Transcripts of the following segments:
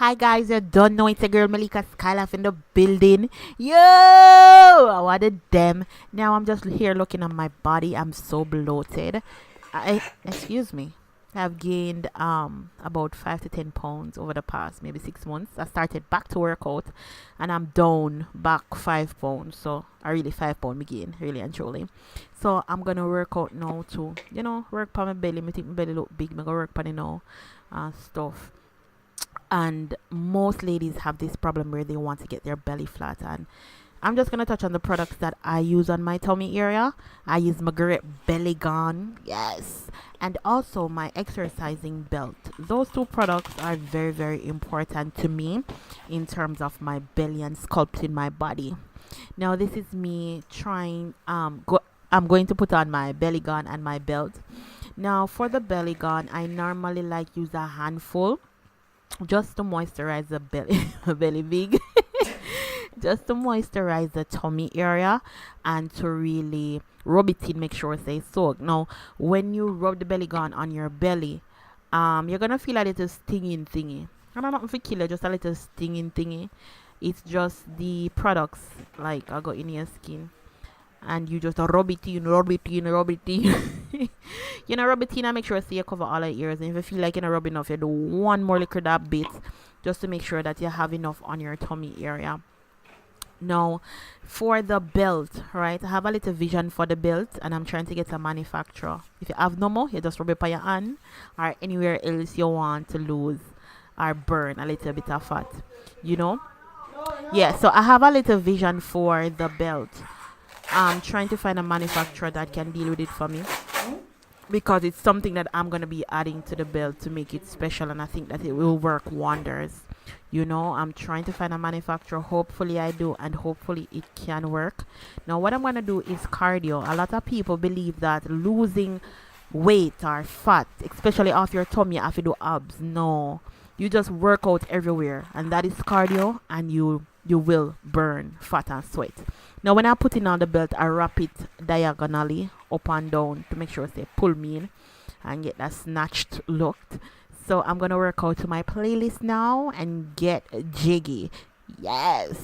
Hi guys, you don't know it's a girl Malika Skylaf in the building. Yo, I wanted them. Now I'm just here looking at my body. I'm so bloated. Excuse me. I've gained about 5 to 10 pounds over the past maybe 6 months. I started back to work out and I'm down back 5 pounds. So I really 5 pound again, really and truly. So I'm gonna work out now to work on my belly. Me think my belly look big. I'm gonna work on it now stuff. And most ladies have this problem where they want to get their belly flat, and I'm just gonna touch on the products that I use on my tummy area. I use my great belly gun, yes, and also my exercising belt. Those two products are very, very important to me in terms of my belly and sculpting my body. Now this is me trying I'm going to put on my belly gun and my belt. Now for the belly gun, I normally like use a handful just to moisturize the belly belly big just to moisturize the tummy area and to really rub it in, make sure it stays soaked. Now when you rub the belly gun on your belly, you're gonna feel a little stinging thingy. And I'm not for killer, just a little stinging thingy. It's just the products like I got in your skin, and you just rub it in, rub it in, rub it in. Rub it in and make sure you cover all the ears. And if you feel like you're not rubbing enough, you do one more liquid that bit just to make sure that you have enough on your tummy area. Now for the belt, right, I have a little vision for the belt and I'm trying to get a manufacturer. If you have no more, you just rub it by your hand or anywhere else you want to lose or burn a little bit of fat, yeah. So I have a little vision for the belt. I'm trying to find a manufacturer that can deal with it for me, because it's something that I'm going to be adding to the belt to make it special, and I think that it will work wonders. I'm trying to find a manufacturer. Hopefully I do, and hopefully it can work. Now what I'm going to do is cardio. A lot of people believe that losing weight or fat, especially off your tummy, you have to do abs. No, you just work out everywhere, and that is cardio, and you will burn fat and sweat. Now when I put in on the belt, I wrap it diagonally up and down to make sure they pull me in and get that snatched look. So I'm gonna work out to my playlist now and get jiggy. Yes.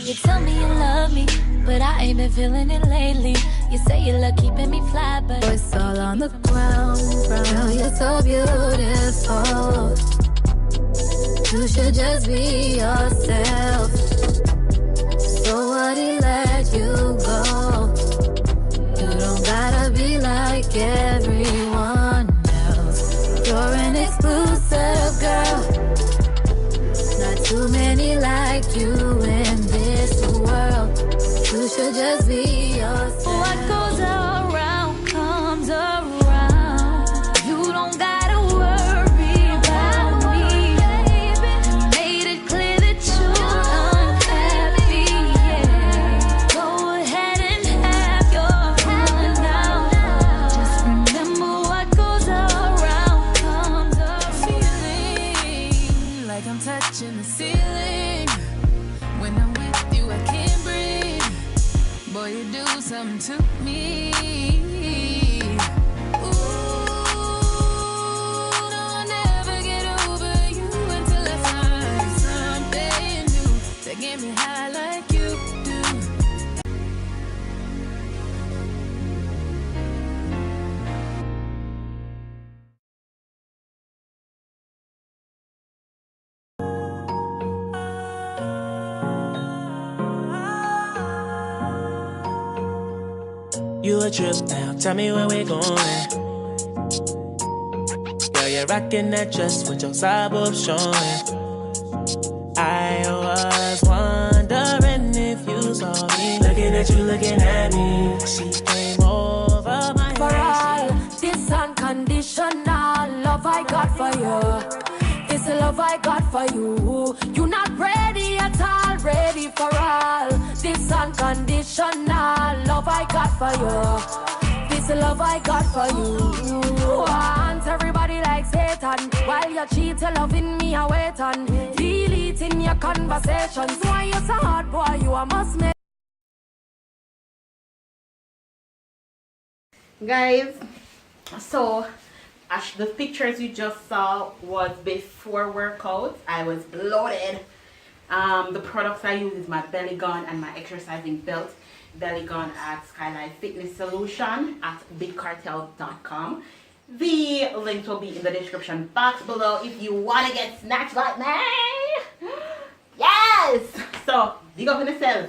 You tell me you love me, but I ain't been feeling it lately. You say you love keeping me fly, but it's all on the ground. Girl, you're so beautiful. You should just be yourself. So what he let you go? You don't gotta be like everyone else. You're an exclusive girl. Not too many like you in this world. You should just be yourself. What goes around comes around. You don't gotta worry about me. You made it clear that you're unhappy, yeah. Go ahead and have your fun now. Just remember what goes around comes around. Feeling like I'm touching the ceiling. When I'm with you, I can't breathe. Boy, you do something to me. Ooh, no, I'll never get over you until I find something new to get me high like you do. You a trip now, tell me where we're going. Girl, you're rocking that dress with your side boobs showing. I was wondering if you saw me. Looking at you, looking at me. She came over my For all head. this unconditional love I got for you. This love I got for you. You're not ready at all, ready for all. This unconditional love I got for you. This love I got for you. Want everybody like Satan. you cheat, you loving me, I wait on. Deleting your conversations. Why you so hard, boy, you a must make. Guys, so the pictures you just saw was before workout. I was bloated. The products I use is my belly gun and my exercising belt. Belly gun at Skyline Fitness Solution at bigcartel.com. The link will be in the description box below if you want to get snatched like me. Yes! So, dig up in yourself.